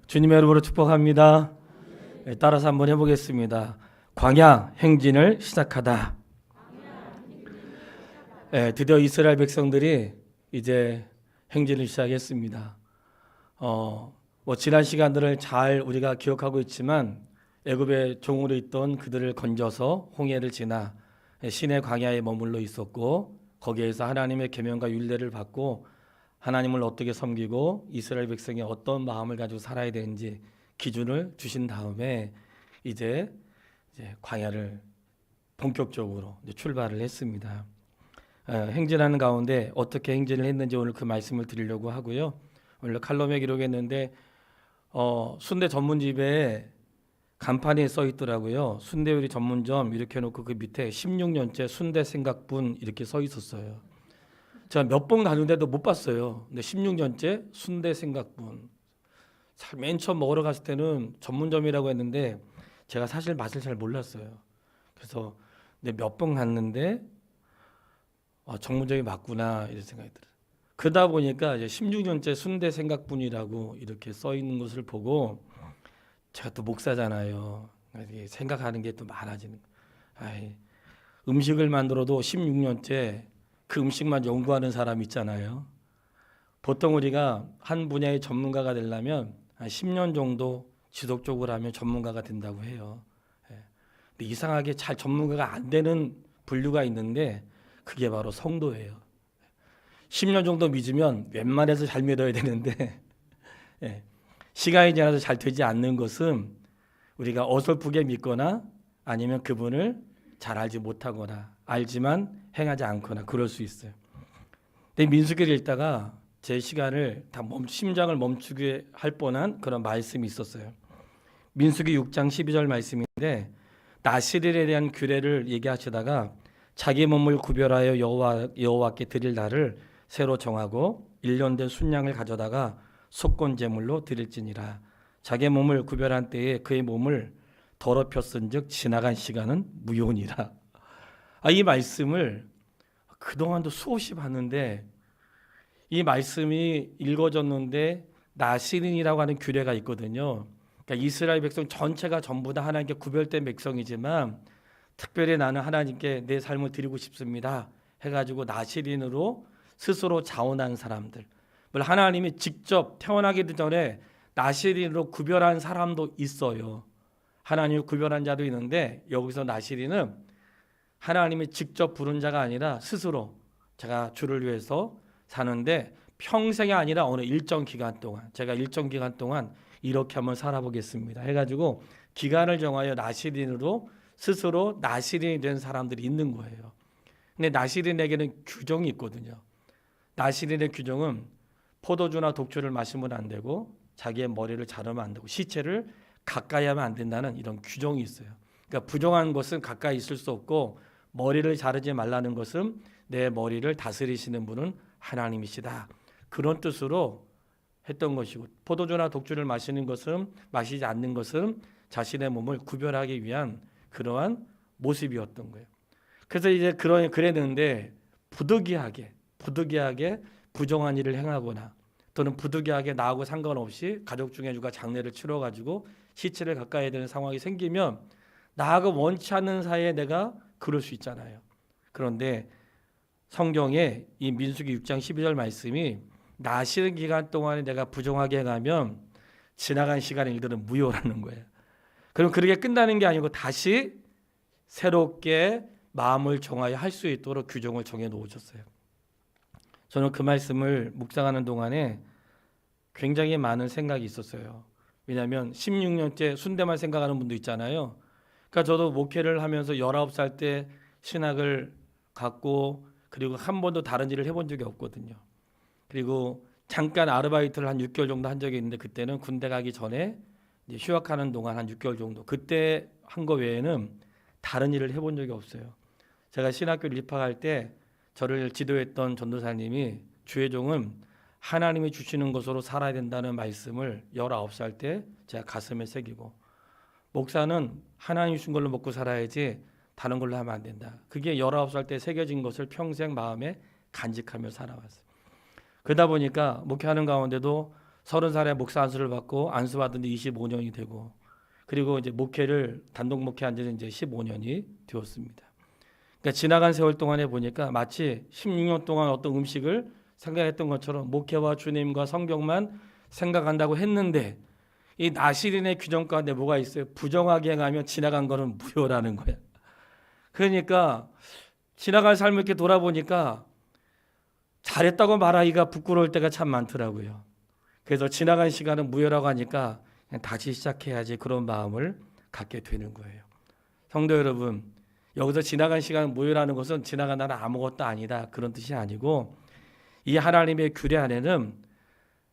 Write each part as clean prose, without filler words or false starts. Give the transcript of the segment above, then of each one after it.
주님의 이름으로 축복합니다. 따라서 한번 해보겠습니다. 광야 행진을 시작하다. 드디어 이스라엘 백성들이 이제 행진을 시작했습니다. 지난 시간들을 잘 우리가 기억하고 있지만 애굽의 종으로 있던 그들을 건져서 홍해를 지나 시내 광야에 머물러 있었고, 거기에서 하나님의 계명과 율례를 받고 하나님을 어떻게 섬기고 이스라엘 백성이 어떤 마음을 가지고 살아야 되는지 기준을 주신 다음에 이제 광야를 본격적으로 출발을 했습니다. 행진하는 가운데 어떻게 행진을 했는지 오늘 그 말씀을 드리려고 하고요. 오늘 칼럼에 기록했는데 순대 전문집에 간판에 써 있더라고요. 순대 요리 전문점 이렇게 해놓고 그 밑에 16년째 순대 생각분 이렇게 써 있었어요. 제가 몇 번 가는데도 못 봤어요. 근데 16년째 순대 생각분. 맨 처음 먹으러 갔을 때는 전문점이라고 했는데 제가 사실 맛을 잘 몰랐어요. 그래서 몇 번 갔는데 전문점이 맞구나 이런 생각이 들어요. 그러다 보니까 이제 16년째 순대 생각분이라고 이렇게 써 있는 것을 보고 제가 또 목사잖아요. 생각하는 게 또 많아지는 거예요. 음식을 만들어도 16년째 그 음식만 연구하는 사람 있잖아요. 보통 우리가 한 분야의 전문가가 되려면 한 10년 정도 지속적으로 하면 전문가가 된다고 해요. 근데 이상하게 잘 전문가가 안 되는 분류가 있는데 그게 바로 성도예요. 10년 정도 믿으면 웬만해서 잘 믿어야 되는데 시간이 지나서 잘 되지 않는 것은 우리가 어설프게 믿거나 아니면 그분을 잘 알지 못하거나 알지만 행하지 않거나 그럴 수 있어요. 근데 민수기를 읽다가 제 시간을 다 심장을 멈추게 할 뻔한 그런 말씀이 있었어요. 민수기 6장 12절 말씀인데 나시릴에 대한 규례를 얘기하시다가 자기 몸을 구별하여 여호와께 드릴 날을 새로 정하고 1년 된 순양을 가져다가 속건 제물로 드릴지니라. 자기 몸을 구별한 때에 그의 몸을 더럽혔은즉 지나간 시간은 무효니라. 이 말씀을 그동안도 수없이 봤는데 이 말씀이 읽어졌는데 나시린이라고 하는 규례가 있거든요. 그러니까 이스라엘 백성 전체가 전부 다 하나님께 구별된 백성이지만 특별히 나는 하나님께 내 삶을 드리고 싶습니다 해가지고 나시린으로 스스로 자원한 사람들, 물론 하나님이 직접 태어나기도 전에 나시린으로 구별한 사람도 있어요. 하나님이 구별한 자도 있는데 여기서 나시린은 하나님이 직접 부른 자가 아니라 스스로 제가 주를 위해서 사는데 평생이 아니라 어느 일정 기간 동안 제가 일정 기간 동안 이렇게 한번 살아보겠습니다 해가지고 기간을 정하여 나시린으로 스스로 나시린이 된 사람들이 있는 거예요. 근데 나시린에게는 규정이 있거든요. 나시린의 규정은 포도주나 독주를 마시면 안 되고 자기의 머리를 자르면 안 되고 시체를 가까이 하면 안 된다는 이런 규정이 있어요. 그러니까 부정한 것은 가까이 있을 수 없고 머리를 자르지 말라는 것은 내 머리를 다스리시는 분은 하나님이시다. 그런 뜻으로 했던 것이고 포도주나 독주를 마시지 않는 것은 자신의 몸을 구별하기 위한 그러한 모습이었던 거예요. 그래서 이제 그랬는데 부득이하게 부정한 일을 행하거나 또는 부득이하게 나하고 상관없이 가족 중에 누가 장례를 치러가지고 시체를 가까이 되는 상황이 생기면 나하고 원치 않는 사이에 내가 그럴 수 있잖아요. 그런데 성경에 이 민수기 6장 12절 말씀이 나시는 기간 동안에 내가 부정하게 해가면 지나간 시간 일들은 무효라는 거예요. 그럼 그렇게 끝나는 게 아니고 다시 새롭게 마음을 정하여 할 수 있도록 규정을 정해 놓으셨어요. 저는 그 말씀을 묵상하는 동안에 굉장히 많은 생각이 있었어요. 왜냐하면 16년째 순대만 생각하는 분도 있잖아요. 그러니까 저도 목회를 하면서 19살 때 신학을 갖고 그리고 한 번도 다른 일을 해본 적이 없거든요. 그리고 잠깐 아르바이트를 한 6개월 정도 한 적이 있는데 그때는 군대 가기 전에 이제 휴학하는 동안 한 6개월 정도 그때 한 거 외에는 다른 일을 해본 적이 없어요. 제가 신학교를 입학할 때 저를 지도했던 전도사님이 주의 종은 하나님이 주시는 것으로 살아야 된다는 말씀을 19살 때 제가 가슴에 새기고 목사는 하나님 주신 걸로 먹고 살아야지 다른 걸로 하면 안 된다. 그게 19살 때 새겨진 것을 평생 마음에 간직하며 살아왔어요. 그러다 보니까 목회하는 가운데도 30살에 목사 안수를 받고 안수 받은 지 25년이 되고, 그리고 이제 목회를 단독 목회한 지는 이제 15년이 되었습니다. 그러니까 지나간 세월 동안에 보니까 마치 16년 동안 어떤 음식을 생각했던 것처럼 목회와 주님과 성경만 생각한다고 했는데, 이 나시린의 규정 가운데 뭐가 있어요? 부정하게 행하면 지나간 거는 무효라는 거야. 그러니까 지나간 삶을 이렇게 돌아보니까 잘했다고 말하기가 부끄러울 때가 참 많더라고요. 그래서 지나간 시간은 무효라고 하니까 그냥 다시 시작해야지, 그런 마음을 갖게 되는 거예요. 성도 여러분, 여기서 지나간 시간은 무효라는 것은 지나간 날은 아무것도 아니다, 그런 뜻이 아니고, 이 하나님의 규례 안에는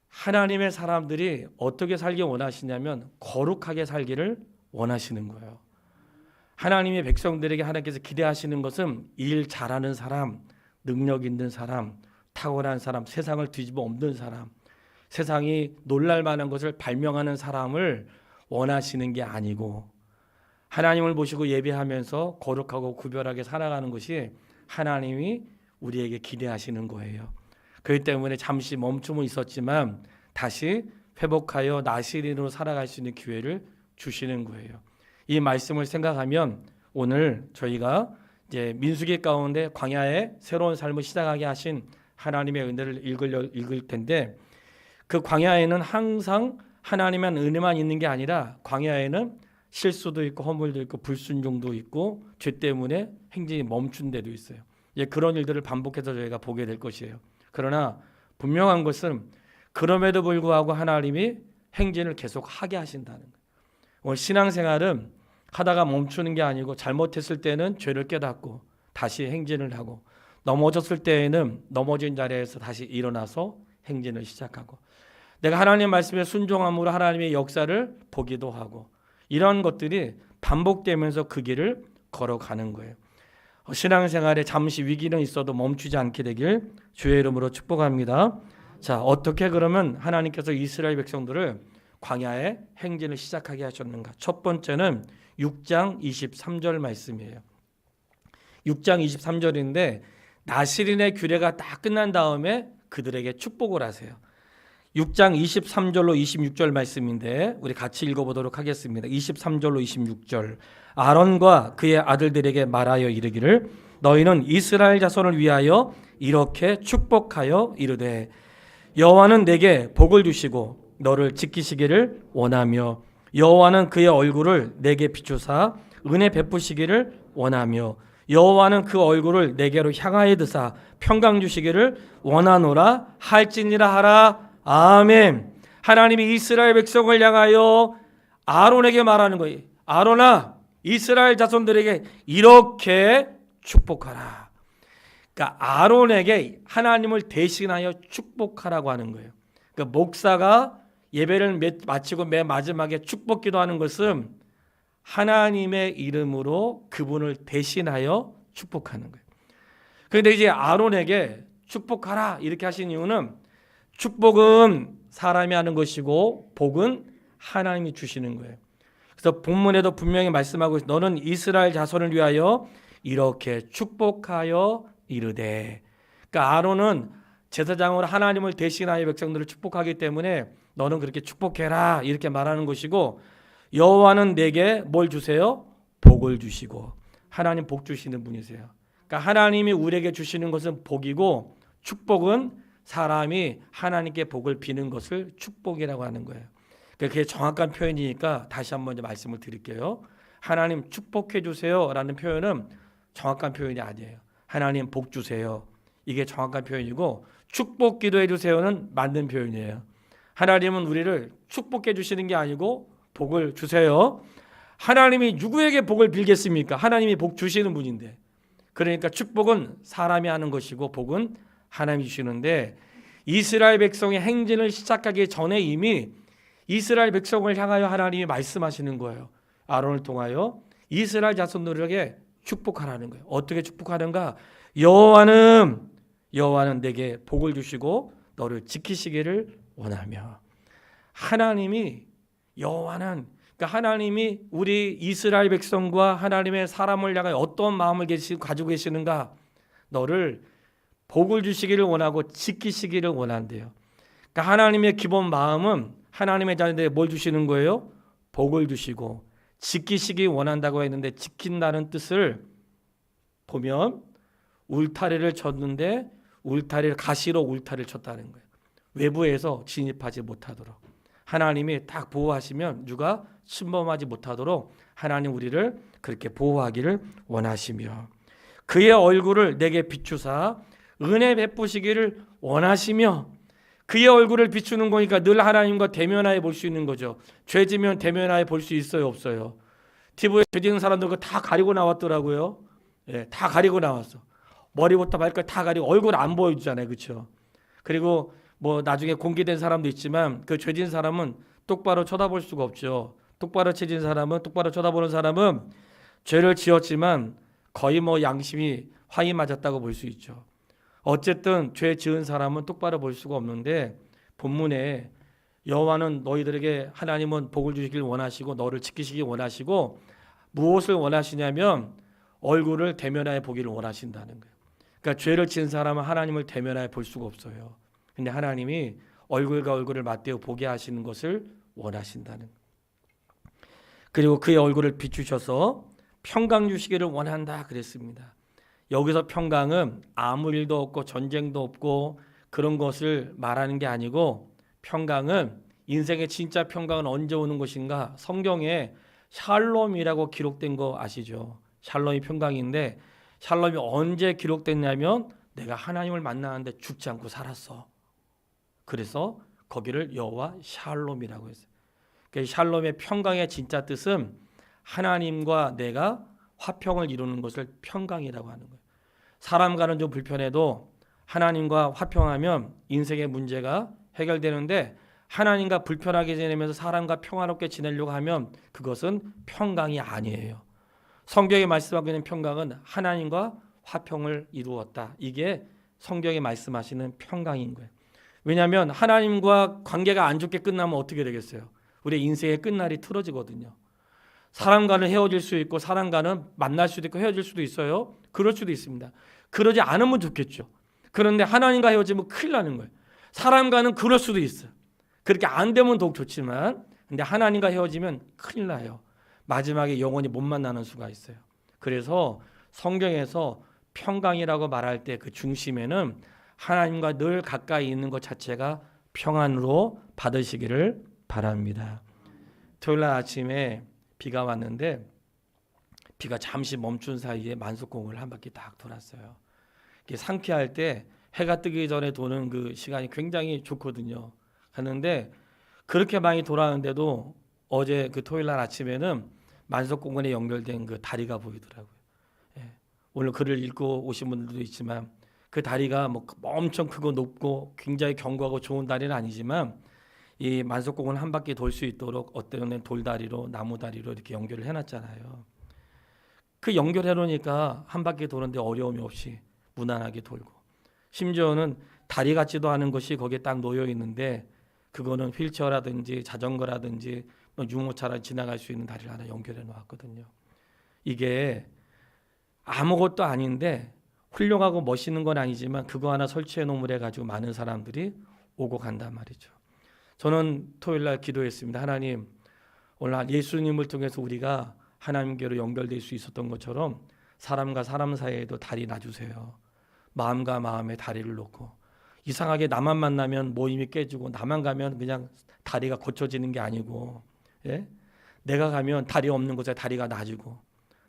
하나님의 사람들이 어떻게 살기 원하시냐면 거룩하게 살기를 원하시는 거예요. 하나님의 백성들에게 하나님께서 기대하시는 것은 일 잘하는 사람, 능력 있는 사람, 탁월한 사람, 세상을 뒤집어 엎는 사람, 세상이 놀랄 만한 것을 발명하는 사람을 원하시는 게 아니고, 하나님을 모시고 예배하면서 거룩하고 구별하게 살아가는 것이 하나님이 우리에게 기대하시는 거예요. 그렇기 때문에 잠시 멈춤은 있었지만 다시 회복하여 나시린으로 살아갈 수 있는 기회를 주시는 거예요. 이 말씀을 생각하면 오늘 저희가 이제 민수기 가운데 광야의 새로운 삶을 시작하게 하신 하나님의 은혜를 읽을 텐데, 그 광야에는 항상 하나님의 은혜만 있는 게 아니라 광야에는 실수도 있고 허물도 있고 불순종도 있고 죄 때문에 행진이 멈춘 데도 있어요. 그런 일들을 반복해서 저희가 보게 될 것이에요. 그러나 분명한 것은 그럼에도 불구하고 하나님이 행진을 계속 하게 하신다는 거예요. 오늘 신앙생활은 하다가 멈추는 게 아니고, 잘못했을 때는 죄를 깨닫고 다시 행진을 하고, 넘어졌을 때에는 넘어진 자리에서 다시 일어나서 행진을 시작하고, 내가 하나님 말씀에 순종함으로 하나님의 역사를 보기도 하고, 이런 것들이 반복되면서 그 길을 걸어가는 거예요. 신앙생활에 잠시 위기는 있어도 멈추지 않게 되길 주의 이름으로 축복합니다. 자, 어떻게 그러면 하나님께서 이스라엘 백성들을 광야의 행진을 시작하게 하셨는가? 첫 번째는 6장 23절 말씀이에요. 6장 23절인데 나시린의 규례가 다 끝난 다음에 그들에게 축복을 하세요. 6장 23절로 26절 말씀인데 우리 같이 읽어보도록 하겠습니다. 23절로 26절. 아론과 그의 아들들에게 말하여 이르기를, 너희는 이스라엘 자손을 위하여 이렇게 축복하여 이르되, 여호와는 내게 복을 주시고 너를 지키시기를 원하며, 여호와는 그의 얼굴을 내게 비추사 은혜 베푸시기를 원하며, 여호와는 그 얼굴을 내게로 향하여 드사 평강 주시기를 원하노라 할지니라 하라. 아멘. 하나님이 이스라엘 백성을 향하여 아론에게 말하는 거예요. 아론아, 이스라엘 자손들에게 이렇게 축복하라. 그러니까 아론에게 하나님을 대신하여 축복하라고 하는 거예요. 그러니까 목사가 예배를 마치고 맨 마지막에 축복 기도하는 것은 하나님의 이름으로 그분을 대신하여 축복하는 거예요. 그런데 이제 아론에게 축복하라 이렇게 하신 이유는, 축복은 사람이 하는 것이고 복은 하나님이 주시는 거예요. 그래서 본문에도 분명히 말씀하고 있어요. 너는 이스라엘 자손을 위하여 이렇게 축복하여 이르되. 그러니까 아론은 제사장으로 하나님을 대신하여 백성들을 축복하기 때문에 너는 그렇게 축복해라 이렇게 말하는 것이고, 여호와는 내게 뭘 주세요? 복을 주시고. 하나님 복 주시는 분이세요. 그러니까 하나님이 우리에게 주시는 것은 복이고, 축복은 사람이 하나님께 복을 비는 것을 축복이라고 하는 거예요. 그게 정확한 표현이니까 다시 한번 말씀을 드릴게요. 하나님 축복해 주세요 라는 표현은 정확한 표현이 아니에요. 하나님 복 주세요, 이게 정확한 표현이고, 축복 기도해 주세요는 맞는 표현이에요. 하나님은 우리를 축복해 주시는 게 아니고 복을 주세요. 하나님이 누구에게 복을 빌겠습니까? 하나님이 복 주시는 분인데. 그러니까 축복은 사람이 하는 것이고 복은 하나님이 주시는데, 이스라엘 백성의 행진을 시작하기 전에 이미 이스라엘 백성을 향하여 하나님이 말씀하시는 거예요. 아론을 통하여 이스라엘 자손들에게 축복하라는 거예요. 어떻게 축복하는가? 여호와는 내게 복을 주시고 너를 지키시기를 원하며. 하나님이, 여호와는, 그러니까 하나님이 우리 이스라엘 백성과 하나님의 사람을 향하여 어떤 마음을 가지고 계시는가? 너를 복을 주시기를 원하고 지키시기를 원한대요. 그러니까 하나님의 기본 마음은 하나님의 자녀들에게 뭘 주시는 거예요? 복을 주시고 지키시기 원한다고 했는데 지킨다는 뜻을 보면 울타리를 쳤는데 가시로 울타리를 쳤다는 거예요. 외부에서 진입하지 못하도록 하나님이 딱 보호하시면 누가 침범하지 못하도록 하나님 우리를 그렇게 보호하기를 원하시며 그의 얼굴을 내게 비추사 은혜 베푸시기를 원하시며 그의 얼굴을 비추는 거니까 늘 하나님과 대면하여 볼 수 있는 거죠. 죄지면 대면하여 볼 수 있어요, 없어요? TV에 죄지은 사람들 그거 다 가리고 나왔더라고요. 예, 다 가리고 나왔어. 머리부터 발까지 다 가리고 얼굴 안 보여주잖아요, 그렇죠? 그리고 뭐 나중에 공개된 사람도 있지만 그 죄진 사람은 똑바로 쳐다볼 수가 없죠. 똑바로 쳐진 사람은 똑바로 쳐다보는 사람은 죄를 지었지만 거의 뭐 양심이 화이 맞았다고 볼 수 있죠. 어쨌든 죄 지은 사람은 똑바로 볼 수가 없는데 본문에 여호와는 너희들에게 하나님은 복을 주시길 원하시고 너를 지키시길 원하시고 무엇을 원하시냐면 얼굴을 대면하여 보기를 원하신다는 거예요. 그러니까 죄를 지은 사람은 하나님을 대면하여 볼 수가 없어요. 근데 하나님이 얼굴과 얼굴을 맞대어 보게 하시는 것을 원하신다는 거예요. 그리고 그의 얼굴을 비추셔서 평강 주시기를 원한다 그랬습니다. 여기서 평강은 아무 일도 없고 전쟁도 없고 그런 것을 말하는 게 아니고 평강은 인생의 진짜 평강은 언제 오는 것인가? 성경에 샬롬이라고 기록된 거 아시죠? 샬롬이 평강인데 샬롬이 언제 기록됐냐면 내가 하나님을 만나는데 죽지 않고 살았어. 그래서 거기를 여호와 샬롬이라고 했어요. 그러니까 샬롬의 평강의 진짜 뜻은 하나님과 내가 화평을 이루는 것을 평강이라고 하는 거예요. 사람과는 좀 불편해도 하나님과 화평하면 인생의 문제가 해결되는데 하나님과 불편하게 지내면서 사람과 평화롭게 지내려고 하면 그것은 평강이 아니에요. 성경에 말씀하고 있는 평강은 하나님과 화평을 이루었다. 이게 성경에 말씀하시는 평강인 거예요. 왜냐하면 하나님과 관계가 안 좋게 끝나면 어떻게 되겠어요? 우리 인생의 끝날이 틀어지거든요. 사람과는 헤어질 수 있고 사람과는 만날 수도 있고 헤어질 수도 있어요. 그럴 수도 있습니다. 그러지 않으면 좋겠죠. 그런데 하나님과 헤어지면 큰일 나는 거예요. 사람과는 그럴 수도 있어요. 그렇게 안 되면 더욱 좋지만 근데 하나님과 헤어지면 큰일 나요. 마지막에 영원히 못 만나는 수가 있어요. 그래서 성경에서 평강이라고 말할 때 그 중심에는 하나님과 늘 가까이 있는 것 자체가 평안으로 받으시기를 바랍니다. 토요일 날 아침에 비가 왔는데 비가 잠시 멈춘 사이에 만석공을 한 바퀴 딱 돌았어요. 상쾌할 때 해가 뜨기 전에 도는 그 시간이 굉장히 좋거든요. 하는데 그렇게 많이 돌았는데도 어제 그 토요일 날 아침에는 만석공원에 연결된 그 다리가 보이더라고요. 예. 오늘 글을 읽고 오신 분들도 있지만 그 다리가 뭐 엄청 크고 높고 굉장히 견고하고 좋은 다리는 아니지만 이 만석공원 한 바퀴 돌 수 있도록 어떤 돌다리로 나무다리로 이렇게 연결을 해놨잖아요. 그 연결해 놓으니까 한 바퀴 도는데 어려움이 없이 무난하게 돌고 심지어는 다리 같지도 않은 것이 거기에 딱 놓여 있는데 그거는 휠체어라든지 자전거라든지 유모차라 지나갈 수 있는 다리를 하나 연결해 놓았거든요. 이게 아무것도 아닌데 훌륭하고 멋있는 건 아니지만 그거 하나 설치해 놓으래 가지고 많은 사람들이 오고 간단 말이죠. 저는 토요일 날 기도했습니다. 하나님, 오늘 예수님을 통해서 우리가 하나님께로 연결될 수 있었던 것처럼 사람과 사람 사이에도 다리 놔주세요. 마음과 마음에 다리를 놓고 이상하게 나만 만나면 모임이 깨지고 나만 가면 그냥 다리가 고쳐지는 게 아니고 예? 내가 가면 다리 없는 곳에 다리가 놔지고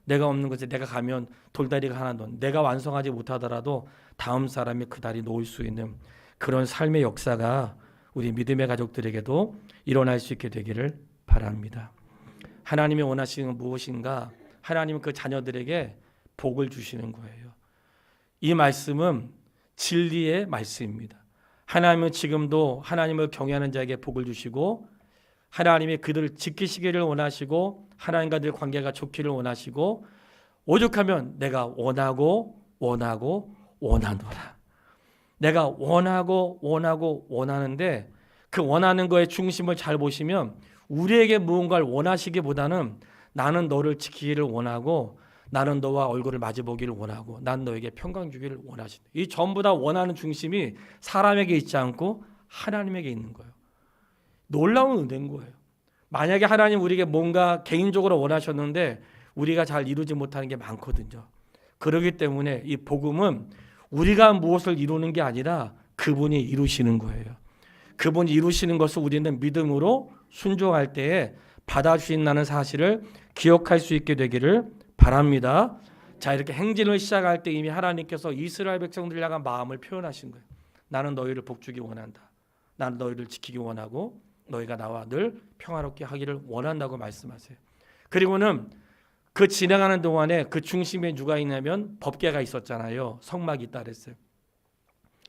내가 없는 곳에 내가 가면 돌다리가 하나 놓은 내가 완성하지 못하더라도 다음 사람이 그 다리 놓을 수 있는 그런 삶의 역사가 우리 믿음의 가족들에게도 일어날 수 있게 되기를 바랍니다. 하나님이 원하시는 건 무엇인가? 하나님은 그 자녀들에게 복을 주시는 거예요. 이 말씀은 진리의 말씀입니다. 하나님은 지금도 하나님을 경외하는 자에게 복을 주시고 하나님이 그들을 지키시기를 원하시고 하나님과 늘 관계가 좋기를 원하시고 오죽하면 내가 원하노라. 내가 원하는데 그 원하는 거의 중심을 잘 보시면 우리에게 무언가를 원하시기보다는 나는 너를 지키기를 원하고 나는 너와 얼굴을 마주보기를 원하고 난 너에게 평강 주기를 원하신다. 이 전부 다 원하는 중심이 사람에게 있지 않고 하나님에게 있는 거예요. 놀라운 은혜인 거예요. 만약에 하나님 우리에게 뭔가 개인적으로 원하셨는데 우리가 잘 이루지 못하는 게 많거든요. 그렇기 때문에 이 복음은 우리가 무엇을 이루는 게 아니라 그분이 이루시는 거예요. 그분이 이루시는 것을 우리는 믿음으로 순종할 때에 받아주신다는 사실을 기억할 수 있게 되기를 바랍니다. 자, 이렇게 행진을 시작할 때 이미 하나님께서 이스라엘 백성들을 향한 마음을 표현하신 거예요. 나는 너희를 복주기 원한다. 나는 너희를 지키기 원하고 너희가 나와 늘 평화롭게 하기를 원한다고 말씀하세요. 그리고는 그 진행하는 동안에 그 중심에 누가 있냐면 법궤가 있었잖아요. 성막이 있다 그랬어요.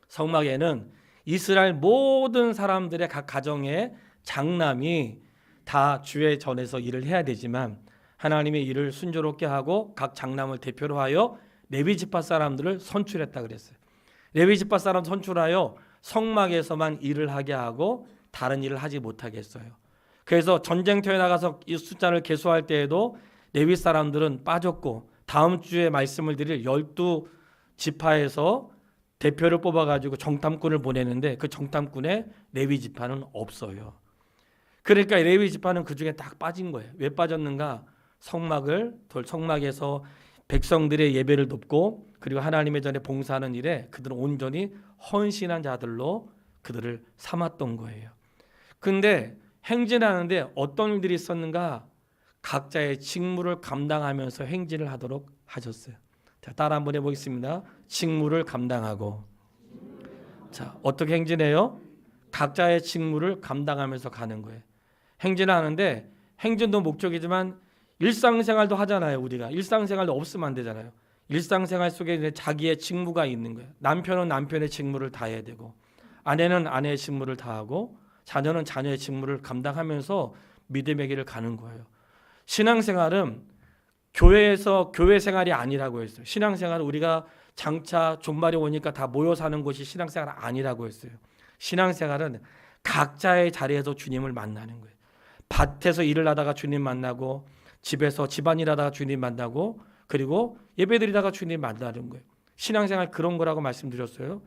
성막에는 이스라엘 모든 사람들의 각 가정의 장남이 다 주의 전에서 일을 해야 되지만 하나님의 일을 순조롭게 하고 각 장남을 대표로 하여 레위 지파 사람들을 선출했다 그랬어요. 레위 지파 사람 선출하여 성막에서만 일을 하게 하고 다른 일을 하지 못하게 했어요. 그래서 전쟁터에 나가서 이 숫자를 계수할 때에도 레위 사람들은 빠졌고 다음 주에 말씀을 드릴 12지파에서 대표를 뽑아가지고 정탐꾼을 보내는데 그 정탐꾼에 레위 지파는 없어요. 그러니까 레위 지파는 그 중에 딱 빠진 거예요. 왜 빠졌는가? 성막에서 백성들의 예배를 돕고 그리고 하나님의 전에 봉사하는 일에 그들은 온전히 헌신한 자들로 그들을 삼았던 거예요. 근데 행진하는데 어떤 일들이 있었는가? 각자의 직무를 감당하면서 행진을 하도록 하셨어요. 자, 따라 한번 해보겠습니다. 직무를 감당하고. 자, 어떻게 행진해요? 각자의 직무를 감당하면서 가는 거예요. 행진하는데 행진도 목적이지만 일상생활도 하잖아요. 우리가 일상생활도 없으면 안 되잖아요. 일상생활 속에 자기의 직무가 있는 거예요. 남편은 남편의 직무를 다해야 되고 아내는 아내의 직무를 다하고 자녀는 자녀의 직무를 감당하면서 믿음의 길을 가는 거예요. 신앙생활은 교회에서 교회 생활이 아니라고 했어요. 신앙생활은 우리가 장차 종말이 오니까 다 모여 사는 것이 신앙생활 아니라고 했어요. 신앙생활은 각자의 자리에서 주님을 만나는 거예요. 밭에서 일을 하다가 주님 만나고 집에서 집안일 하다가 주님 만나고 그리고 예배드리다가 주님 만나는 거예요. 신앙생활 그런 거라고 말씀드렸어요.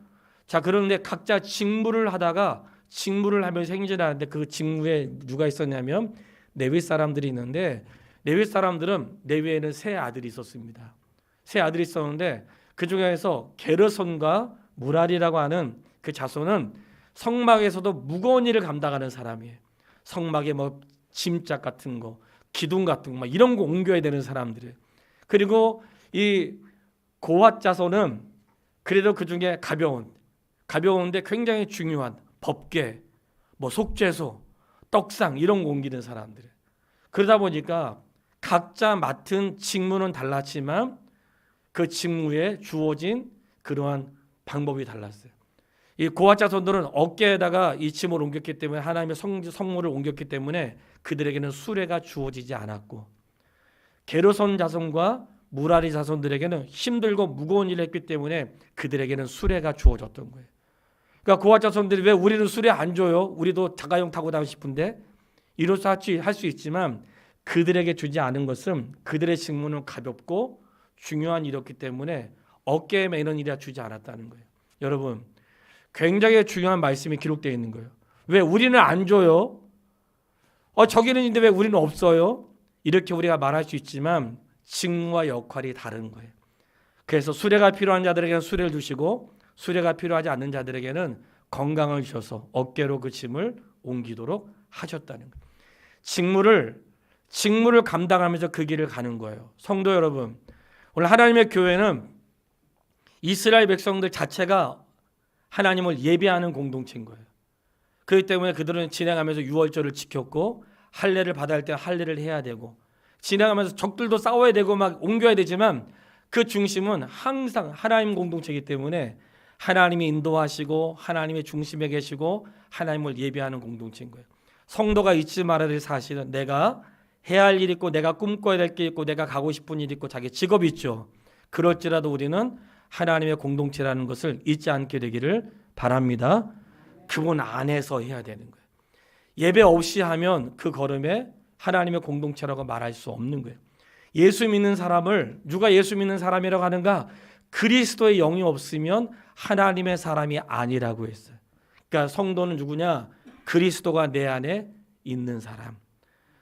자, 그런데 각자 직무를 하다가 직무를 하면서 행진하는데 그 직무에 누가 있었냐면 레위 사람들이 있는데 레위 사람들은 레위에는 세 아들이 있었습니다. 세 아들이 있었는데 그 중에서 게르손과 무랄이라고 하는 그 자손은 성막에서도 무거운 일을 감당하는 사람이에요. 성막에 뭐 짐짝 같은 거, 기둥 같은 거 막 이런 거 옮겨야 되는 사람들이에요. 그리고 이 고핫 자손은 그래도 그 중에 가벼운데 굉장히 중요한 법궤, 뭐 속죄소, 떡상 이런 거 옮기는 사람들이에요. 그러다 보니까 각자 맡은 직무는 달랐지만 그 직무에 주어진 그러한 방법이 달랐어요. 이 고핫 자손들은 어깨에다가 이 짐을 옮겼기 때문에 하나님의 성물을 옮겼기 때문에 그들에게는 수레가 주어지지 않았고 게르손 자손과 무라리 자손들에게는 힘들고 무거운 일을 했기 때문에 그들에게는 수레가 주어졌던 거예요. 그러니까 고핫 자손들이 왜 우리는 수레 안 줘요? 우리도 자가용 타고 다니고 싶은데 이로써 할 수 있지만 그들에게 주지 않은 것은 그들의 직무는 가볍고 중요한 일이었기 때문에 어깨에 매는 일이라 주지 않았다는 거예요. 여러분 굉장히 중요한 말씀이 기록되어 있는 거예요. 왜 우리는 안 줘요? 저기는 있는데 왜 우리는 없어요? 이렇게 우리가 말할 수 있지만 직무와 역할이 다른 거예요. 그래서 수레가 필요한 자들에게는 수레를 주시고 수레가 필요하지 않는 자들에게는 건강을 주셔서 어깨로 그 짐을 옮기도록 하셨다는 거예요. 직무를 감당하면서 그 길을 가는 거예요. 성도 여러분, 오늘 하나님의 교회는 이스라엘 백성들 자체가 하나님을 예배하는 공동체인 거예요. 그렇기 때문에 그들은 진행하면서 유월절을 지켰고 할례를 받아야 할 때 할례를 해야 되고 진행하면서 적들도 싸워야 되고 막 옮겨야 되지만 그 중심은 항상 하나님 공동체이기 때문에 하나님이 인도하시고 하나님의 중심에 계시고 하나님을 예배하는 공동체인 거예요. 성도가 잊지 말아야 될 사실은 내가 해야 할 일이 있고 내가 꿈꿔야 될 게 있고 내가 가고 싶은 일이 있고 자기 직업이 있죠. 그럴지라도 우리는 하나님의 공동체라는 것을 잊지 않게 되기를 바랍니다. 그분 안에서 해야 되는 거예요. 예배 없이 하면 그 걸음에 하나님의 공동체라고 말할 수 없는 거예요. 예수 믿는 사람을 누가 예수 믿는 사람이라고 하는가? 그리스도의 영이 없으면 하나님의 사람이 아니라고 했어요. 그러니까 그러니까 성도는 누구냐? 그리스도가 내 안에 있는 사람,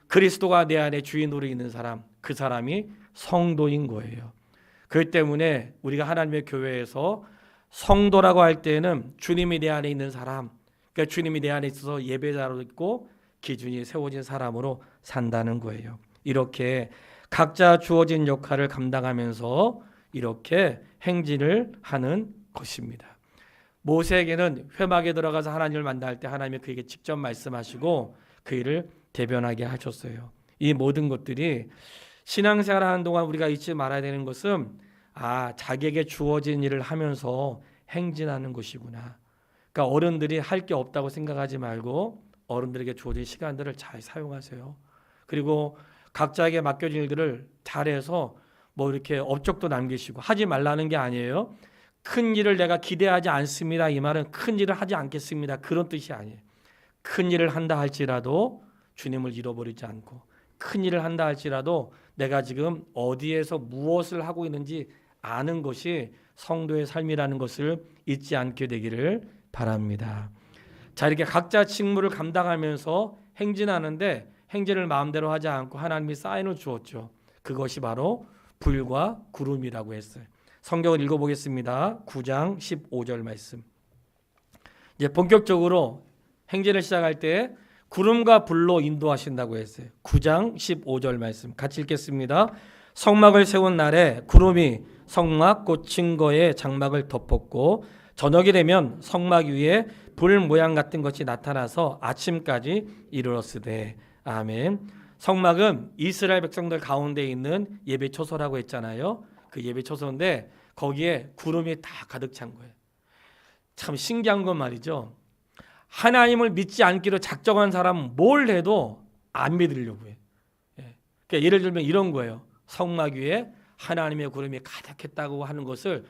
그리스도가 내 안에 주인으로 있는 사람, 그 사람이 성도인 거예요. 그렇기 때문에 우리가 하나님의 교회에서 성도라고 할 때는 주님이 내 안에 있는 사람, 그러니까 주님이 내 안에 있어서 예배자로 있고 기준이 세워진 사람으로 산다는 거예요. 이렇게 각자 주어진 역할을 감당하면서 이렇게 행진을 하는 것입니다. 모세에게는 회막에 들어가서 하나님을 만날 때 하나님이 그에게 직접 말씀하시고 그 일을 대변하게 하셨어요. 이 모든 것들이 신앙생활 하는 동안 우리가 잊지 말아야 되는 것은 자기에게 주어진 일을 하면서 행진하는 것이구나. 그러니까 어른들이 할 게 없다고 생각하지 말고 어른들에게 주어진 시간들을 잘 사용하세요. 그리고 각자에게 맡겨진 일들을 잘해서 뭐 이렇게 업적도 남기시고, 하지 말라는 게 아니에요. 큰 일을 내가 기대하지 않습니다. 이 말은 큰 일을 하지 않겠습니다. 그런 뜻이 아니에요. 큰 일을 한다 할지라도 주님을 잃어버리지 않고, 큰 일을 한다 할지라도 내가 지금 어디에서 무엇을 하고 있는지 아는 것이 성도의 삶이라는 것을 잊지 않게 되기를 바랍니다. 자, 이렇게 각자 직무를 감당하면서 행진하는데 행진을 마음대로 하지 않고 하나님이 사인을 주었죠. 그것이 바로 불과 구름이라고 했어요. 성경을 읽어보겠습니다. 9장 15절 말씀. 이제 본격적으로 행진을 시작할 때 구름과 불로 인도하신다고 했어요. 9장 15절 말씀 같이 읽겠습니다. 성막을 세운 날에 구름이 성막 곧 증거의 장막을 덮었고 저녁이 되면 성막 위에 불 모양 같은 것이 나타나서 아침까지 이르렀으되. 아멘. 성막은 이스라엘 백성들 가운데 있는 예배 초소라고 했잖아요. 그 예배 초소인데 거기에 구름이 다 가득 찬 거예요. 참 신기한 건 말이죠. 하나님을 믿지 않기로 작정한 사람은 뭘 해도 안 믿으려고 해요. 그러니까 예를 들면 이런 거예요. 성막 위에 하나님의 구름이 가득했다고 하는 것을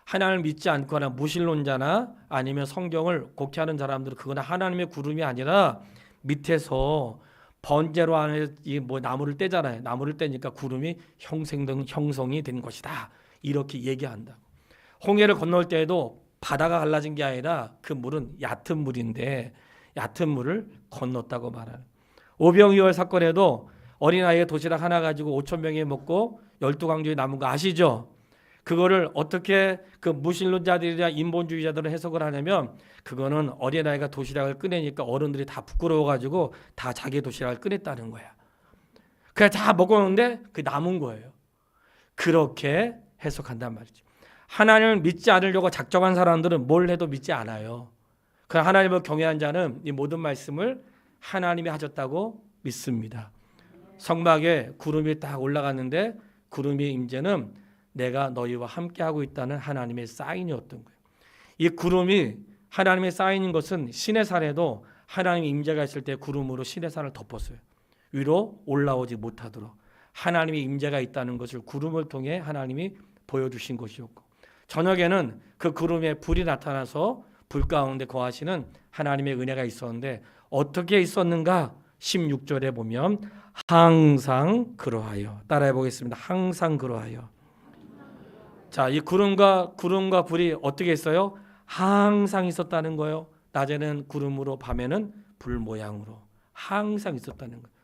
하나님을 믿지 않거나 무신론자나 아니면 성경을 곡해하는 사람들은 그거는 하나님의 구름이 아니라 밑에서 번제로 안에 뭐 나무를 떼잖아요. 나무를 떼니까 구름이 형성이 된 것이다. 이렇게 얘기한다고. 홍해를 건널 때에도 바다가 갈라진 게 아니라 그 물은 얕은 물인데 얕은 물을 건넜다고 말하는. 오병이어 사건에도 어린아이가 도시락 하나 가지고 5,000명이 먹고 12광주에 남은 거 아시죠? 그거를 어떻게 그 무신론자들이나 인본주의자들은 해석을 하냐면 그거는 어린아이가 도시락을 꺼내니까 어른들이 다 부끄러워가지고 다 자기 도시락을 꺼냈다는 거야. 그냥 다 먹었는데 그 남은 거예요. 그렇게 해석한단 말이죠. 하나님을 믿지 않으려고 작정한 사람들은 뭘 해도 믿지 않아요. 그러나 하나님을 경외한 자는 이 모든 말씀을 하나님이 하셨다고 믿습니다. 성막에 구름이 딱 올라갔는데 구름의 임재는 내가 너희와 함께하고 있다는 하나님의 사인이었던 거예요. 이 구름이 하나님의 사인인 것은 시내산에도 하나님의 임재가 있을 때 구름으로 시내산을 덮었어요. 위로 올라오지 못하도록 하나님의 임재가 있다는 것을 구름을 통해 하나님이 보여주신 것이었고, 저녁에는 그 구름에 불이 나타나서 불 가운데 거하시는 하나님의 은혜가 있었는데 어떻게 있었는가? 16절에 보면 항상 그러하여. 따라해 보겠습니다. 항상 그러하여. 자, 이 구름과 불이 어떻게 있어요? 항상 있었다는 거예요. 낮에는 구름으로, 밤에는 불 모양으로 항상 있었다는 거예요.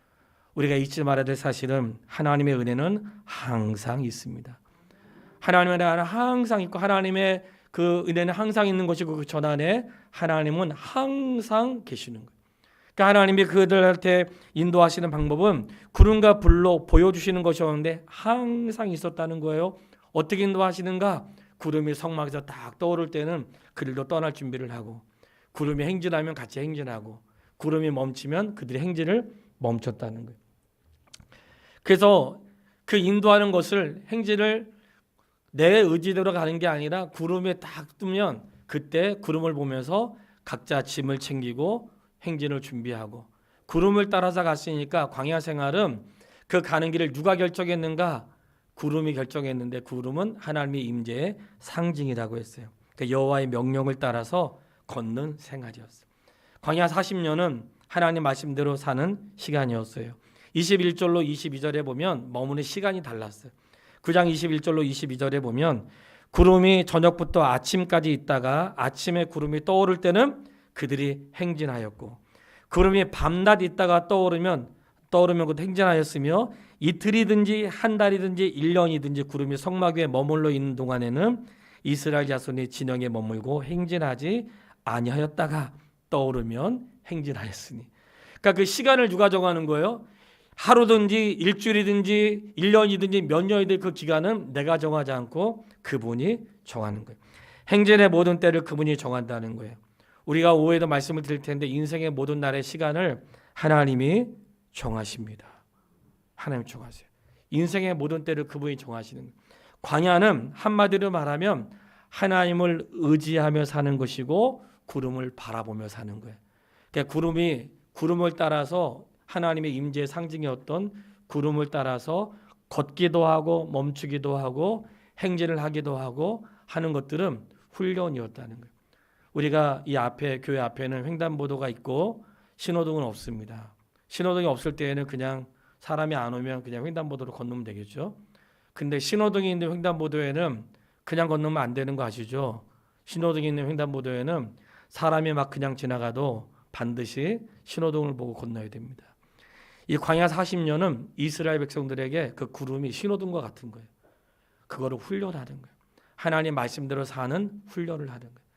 우리가 잊지 말아야 될 사실은 하나님의 은혜는 항상 있습니다. 하나님의 은혜는 항상 있고 하나님의 그 은혜는 항상 있는 것이고 그 전안에 하나님은 항상 계시는 거예요. 그러니까 하나님이 그들한테 인도하시는 방법은 구름과 불로 보여주시는 것이었는데 항상 있었다는 거예요. 어떻게 인도하시는가? 구름이 성막에서 딱 떠오를 때는 그들도 떠날 준비를 하고, 구름이 행진하면 같이 행진하고, 구름이 멈추면 그들의 행진을 멈췄다는 거예요. 그래서 그 인도하는 것을 행진을 내 의지대로 가는 게 아니라 구름에 딱 뜨면 그때 구름을 보면서 각자 짐을 챙기고 행진을 준비하고, 구름을 따라서 갔으니까 광야 생활은 그 가는 길을 누가 결정했는가? 구름이 결정했는데 구름은 하나님의 임재의 상징이라고 했어요. 그러니까 여호와의 명령을 따라서 걷는 생활이었어요. 광야 40년은 하나님 말씀대로 사는 시간이었어요. 21절로 22절에 보면 머무는 시간이 달랐어요. 9장 21절로 22절에 보면 구름이 저녁부터 아침까지 있다가 아침에 구름이 떠오를 때는 그들이 행진하였고 구름이 밤낮 있다가 떠오르면 그것도 행진하였으며 이틀이든지 한 달이든지 1년이든지 구름이 성막 위에 머물러 있는 동안에는 이스라엘 자손이 진영에 머물고 행진하지 아니하였다가 떠오르면 행진하였으니. 그러니까 그 시간을 누가 정하는 거예요? 하루든지 일주일이든지 1년이든지 몇 년이든지 그 기간은 내가 정하지 않고 그분이 정하는 거예요. 행진의 모든 때를 그분이 정한다는 거예요. 우리가 오후에도 말씀을 드릴 텐데 인생의 모든 날의 시간을 하나님이 정하십니다. 하나님 정하세요. 인생의 모든 때를 그분이 정하시는 거예요. 광야는 한마디로 말하면 하나님을 의지하며 사는 것이고 구름을 바라보며 사는 거예요. 그러니까 구름을 따라서 하나님의 임재의 상징이었던 구름을 따라서 걷기도 하고 멈추기도 하고 행진을 하기도 하고 하는 것들은 훈련이었다는 거예요. 우리가 이 앞에 교회 앞에는 횡단보도가 있고 신호등은 없습니다. 신호등이 없을 때에는 그냥 사람이 안 오면 그냥 횡단보도로 건너면 되겠죠. 근데 신호등이 있는 횡단보도에는 그냥 건너면 안 되는 거 아시죠? 신호등이 있는 횡단보도에는 사람이 막 그냥 지나가도 반드시 신호등을 보고 건너야 됩니다. 이 광야 40년은 이스라엘 백성들에게 그 구름이 신호등과 같은 거예요. 그거를 훈련하는 거예요. 하나님 말씀대로 사는 훈련을 하는 거예요.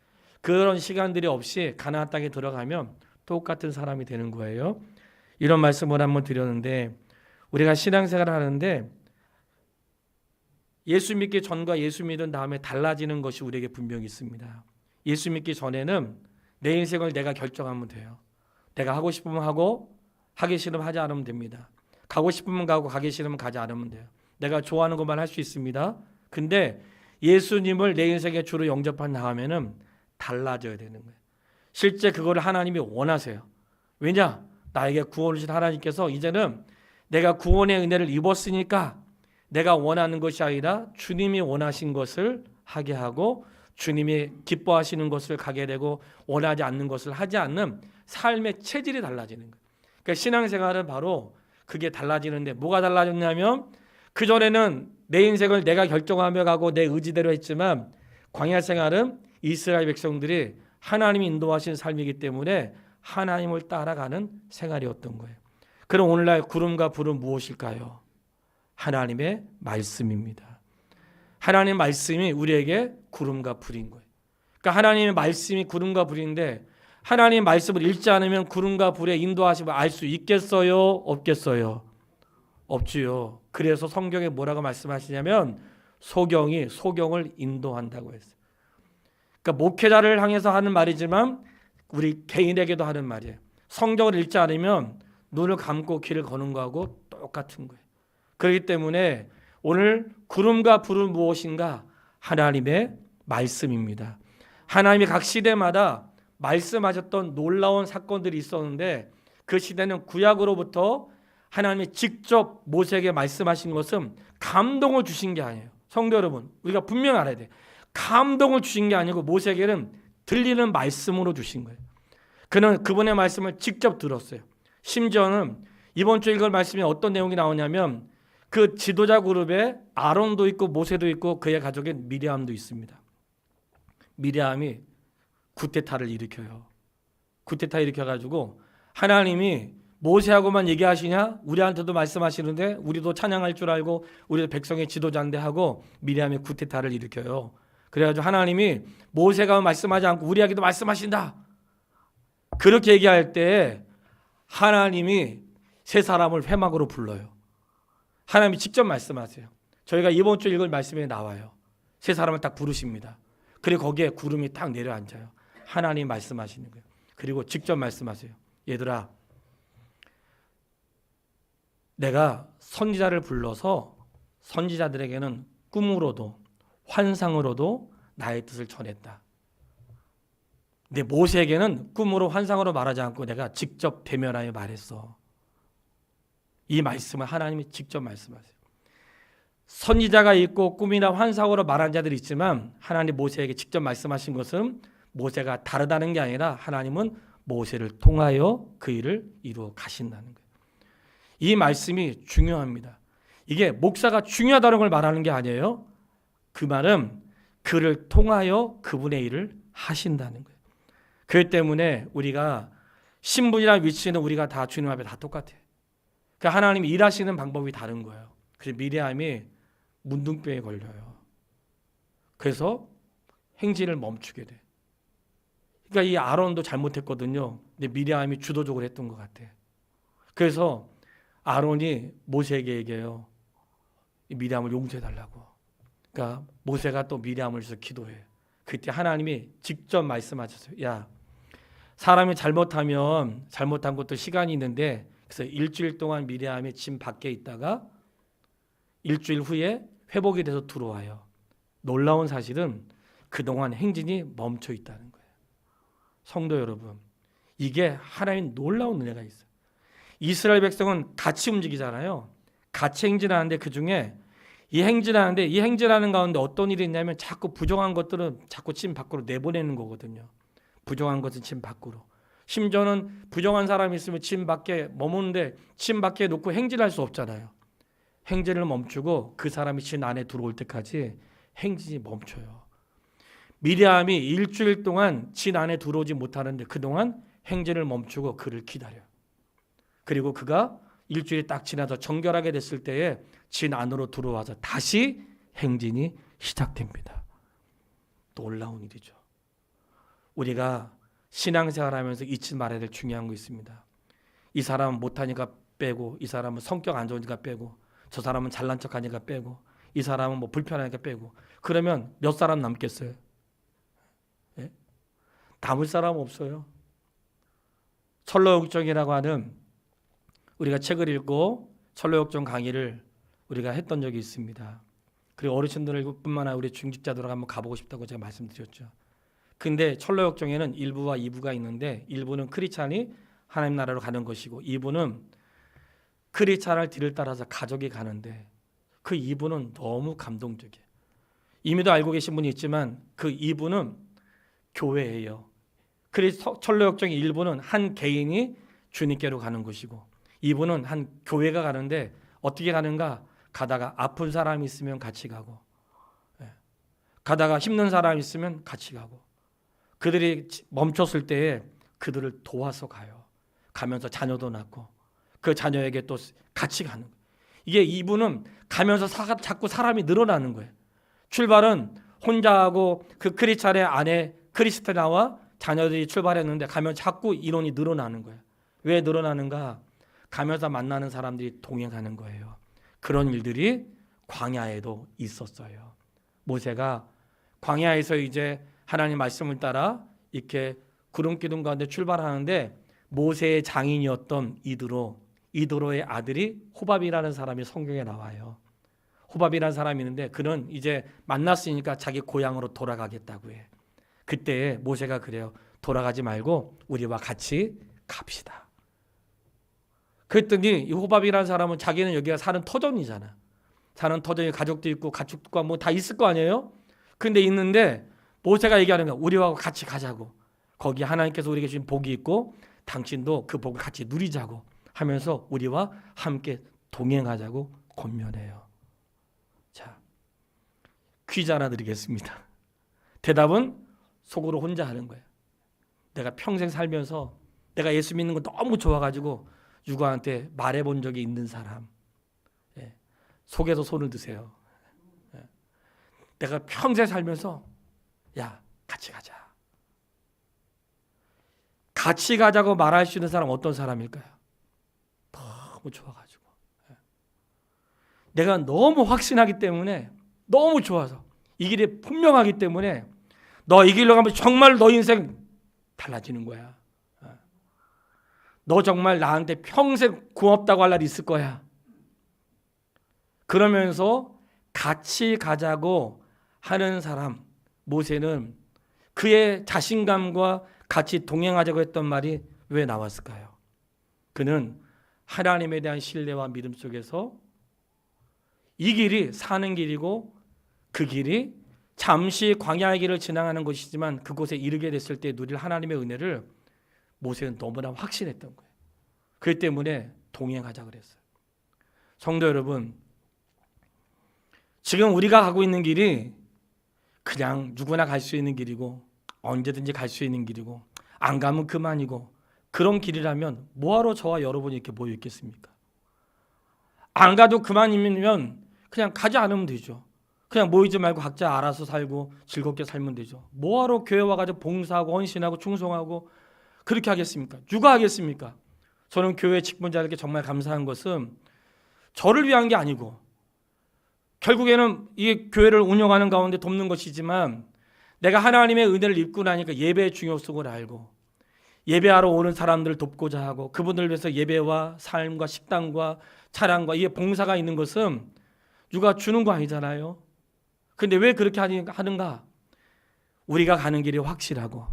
그런 시간들이 없이 가나안 땅에 들어가면 똑같은 사람이 되는 거예요. 이런 말씀을 한번 드렸는데 우리가 신앙생활을 하는데 예수 믿기 전과 예수 믿은 다음에 달라지는 것이 우리에게 분명히 있습니다. 예수 믿기 전에는 내 인생을 내가 결정하면 돼요. 내가 하고 싶으면 하고 하기 싫으면 하지 않으면 됩니다. 가고 싶으면 가고 가기 싫으면 가지 않으면 돼요. 내가 좋아하는 것만 할 수 있습니다. 근데 예수님을 내 인생의 주로 영접한 다음에는 달라져야 되는 거예요. 실제 그거를 하나님이 원하세요. 왜냐? 나에게 구원을 주신 하나님께서 이제는 내가 구원의 은혜를 입었으니까 내가 원하는 것이 아니라 주님이 원하신 것을 하게 하고 주님이 기뻐하시는 것을 가게 되고 원하지 않는 것을 하지 않는 삶의 체질이 달라지는 거예요. 그러니까 신앙생활은 바로 그게 달라지는데 뭐가 달라졌냐면 그전에는 내 인생을 내가 결정하며 가고 내 의지대로 했지만 광야 생활은 이스라엘 백성들이 하나님이 인도하신 삶이기 때문에 하나님을 따라가는 생활이었던 거예요. 그럼 오늘날 구름과 불은 무엇일까요? 하나님의 말씀입니다. 하나님의 말씀이 우리에게 구름과 불인 거예요. 그러니까 하나님의 말씀이 구름과 불인데 하나님의 말씀을 읽지 않으면 구름과 불의 인도하심을 알 수 있겠어요? 없겠어요? 없지요. 그래서 성경에 뭐라고 말씀하시냐면 소경이 소경을 인도한다고 했어요. 그러니까 목회자를 향해서 하는 말이지만 우리 개인에게도 하는 말이에요. 성경을 읽지 않으면 눈을 감고 길을 거는 거하고 똑같은 거예요. 그렇기 때문에 오늘 구름과 불은 무엇인가? 하나님의 말씀입니다. 하나님이 각 시대마다 말씀하셨던 놀라운 사건들이 있었는데 그 시대는 구약으로부터 하나님이 직접 모세에게 말씀하신 것은 감동을 주신 게 아니에요. 성도 여러분, 우리가 분명히 알아야 돼요. 감동을 주신 게 아니고 모세에게는 들리는 말씀으로 주신 거예요. 그는 그분의 말씀을 직접 들었어요. 심지어는 이번 주 읽을 말씀에 어떤 내용이 나오냐면 그 지도자 그룹에 아론도 있고 모세도 있고 그의 가족에 미리암도 있습니다. 미리암이 구테타를 일으켜요. 구테타 일으켜가지고 하나님이 모세하고만 얘기하시냐? 우리한테도 말씀하시는데 우리도 찬양할 줄 알고 우리도 백성의 지도자인데 하고 미리암이 구테타를 일으켜요. 그래가지고 하나님이 모세가 말씀하지 않고 우리에게도 말씀하신다. 그렇게 얘기할 때 하나님이 세 사람을 회막으로 불러요. 하나님이 직접 말씀하세요. 저희가 이번 주 읽을 말씀에 나와요. 세 사람을 딱 부르십니다. 그리고 거기에 구름이 딱 내려앉아요. 하나님 말씀하시는 거예요. 그리고 직접 말씀하세요. 얘들아, 내가 선지자를 불러서 선지자들에게는 꿈으로도 환상으로도 나의 뜻을 전했다. 근데 모세에게는 꿈으로 환상으로 말하지 않고 내가 직접 대면하여 말했어. 이 말씀을 하나님이 직접 말씀하세요. 선지자가 있고 꿈이나 환상으로 말한 자들이 있지만 하나님 모세에게 직접 말씀하신 것은 모세가 다르다는 게 아니라 하나님은 모세를 통하여 그 일을 이루어 가신다는 거예요. 이 말씀이 중요합니다. 이게 목사가 중요하다는 걸 말하는 게 아니에요. 그 말은 그를 통하여 그분의 일을 하신다는 거예요. 그렇기 때문에 우리가 신분이나 위치는 우리가 다 주님 앞에 다 똑같아요. 그러니까 하나님이 일하시는 방법이 다른 거예요. 그래서 미리암이 문둥병에 걸려요. 그래서 행진을 멈추게 돼. 그러니까 이 아론도 잘못했거든요. 근데 미리암이 주도적으로 했던 것 같아. 그래서 아론이 모세에게 얘기해요. 미리암을 용서해달라고. 그러니까 모세가 또 미리암을 위해서 기도해. 그때 하나님이 직접 말씀하셨어요. 야, 사람이 잘못하면 잘못한 것도 시간이 있는데, 그래서 일주일 동안 미리암이 집 밖에 있다가 일주일 후에 회복이 돼서 들어와요. 놀라운 사실은 그동안 행진이 멈춰 있다는 거예요. 성도 여러분, 이게 하나님 놀라운 은혜가 있어요. 이스라엘 백성은 같이 움직이잖아요. 같이 행진하는데 그중에 이 행진하는 가운데 어떤 일이 있냐면 자꾸 부정한 것들은 자꾸 집 밖으로 내보내는 거거든요. 부정한 것은 집 밖으로. 심지어는 부정한 사람이 있으면 집 밖에 머무는데 집 밖에 놓고 행진할 수 없잖아요. 행진을 멈추고 그 사람이 집 안에 들어올 때까지 행진이 멈춰요. 미리암이 일주일 동안 집 안에 들어오지 못하는데 그동안 행진을 멈추고 그를 기다려요. 그리고 그가 일주일이 딱 지나서 정결하게 됐을 때에 진 안으로 들어와서 다시 행진이 시작됩니다. 놀라운 일이죠. 우리가 신앙생활하면서 잊지 말아야 될 중요한 거 있습니다. 이 사람은 못하니까 빼고, 이 사람은 성격 안 좋으니까 빼고, 저 사람은 잘난 척하니까 빼고, 이 사람은 뭐 불편하니까 빼고. 그러면 몇 사람 남겠어요? 예? 남을 사람 없어요. 철로역정이라고 하는, 우리가 책을 읽고 철로역정 강의를 우리가 했던 적이 있습니다. 그리고 어르신들뿐만 아니라 우리 중직자들 한번 가보고 싶다고 제가 말씀드렸죠. 근데 철로역정에는 1부와 2부가 있는데 1부는 크리스찬이 하나님 나라로 가는 것이고 2부는 크리스찬을 뒤를 따라서 가족이 가는데 그 2부는 너무 감동적이에요. 이미도 알고 계신 분이 있지만 그 2부는 교회예요. 철로역정의 1부는 한 개인이 주님께로 가는 것이고 2부는 한 교회가 가는데 어떻게 가는가? 가다가 아픈 사람이 있으면 같이 가고, 가다가 힘든 사람이 있으면 같이 가고, 그들이 멈췄을 때에 그들을 도와서 가요. 가면서 자녀도 낳고 그 자녀에게 또 같이 가는 거예요. 이게 2부는 가면서 자꾸 사람이 늘어나는 거예요. 출발은 혼자 하고 그 크리스찬의 아내 크리스티나와 자녀들이 출발했는데 가면 자꾸 인원이 늘어나는 거예요. 왜 늘어나는가? 가면서 만나는 사람들이 동행하는 거예요. 그런 일들이 광야에도 있었어요. 모세가 광야에서 이제 하나님 말씀을 따라 이렇게 구름 기둥 가운데 출발하는데 모세의 장인이었던 이드로의 아들이 호밥이라는 사람이 성경에 나와요. 호밥이라는 사람이 있는데 그는 이제 만났으니까 자기 고향으로 돌아가겠다고 해. 그때 모세가 그래요. 돌아가지 말고 우리와 같이 갑시다. 그랬더니 이 호밥이라는 사람은 자기는 여기가 사는 터전이잖아. 사는 터전에 가족도 있고 가축과 뭐 다 있을 거 아니에요? 근데 있는데 모세가 얘기하는 거야. 우리와 같이 가자고. 거기 하나님께서 우리에게 주신 복이 있고 당신도 그 복을 같이 누리자고 하면서 우리와 함께 동행하자고 권면해요. 자, 퀴즈 하나 드리겠습니다. 대답은 속으로 혼자 하는 거예요. 내가 평생 살면서 내가 예수 믿는 거 너무 좋아가지고 누구한테 말해본 적이 있는 사람, 속에서 손을 드세요. 내가 평생 살면서 야 같이 가자. 같이 가자고 말할 수 있는 사람 어떤 사람일까요? 너무 좋아가지고 내가 너무 확신하기 때문에 너무 좋아서 이 길이 분명하기 때문에 너 이 길로 가면 정말 너 인생 달라지는 거야. 너 정말 나한테 평생 고맙다고 할 날이 있을 거야. 그러면서 같이 가자고 하는 사람 모세는 그의 자신감과 같이 동행하자고 했던 말이 왜 나왔을까요? 그는 하나님에 대한 신뢰와 믿음 속에서 이 길이 사는 길이고 그 길이 잠시 광야의 길을 지나가는 것이지만 그곳에 이르게 됐을 때 누릴 하나님의 은혜를 모세는 너무나 확신했던 거예요. 그렇기 때문에 동행하자 그랬어요. 성도 여러분, 지금 우리가 가고 있는 길이 그냥 누구나 갈 수 있는 길이고 언제든지 갈 수 있는 길이고 안 가면 그만이고 그런 길이라면 뭐하러 저와 여러분이 이렇게 모여 있겠습니까? 안 가도 그만이면 그냥 가지 않으면 되죠. 그냥 모이지 말고 각자 알아서 살고 즐겁게 살면 되죠. 뭐하러 교회 와가지고 봉사하고 헌신하고 충성하고 그렇게 하겠습니까? 누가 하겠습니까? 저는 교회 직분자들께 정말 감사한 것은 저를 위한 게 아니고 결국에는 이 교회를 운영하는 가운데 돕는 것이지만 내가 하나님의 은혜를 입고 나니까 예배의 중요성을 알고 예배하러 오는 사람들을 돕고자 하고 그분들을 위해서 예배와 삶과 식당과 차량과 이게 봉사가 있는 것은 누가 주는 거 아니잖아요. 근데 왜 그렇게 하는가? 우리가 가는 길이 확실하고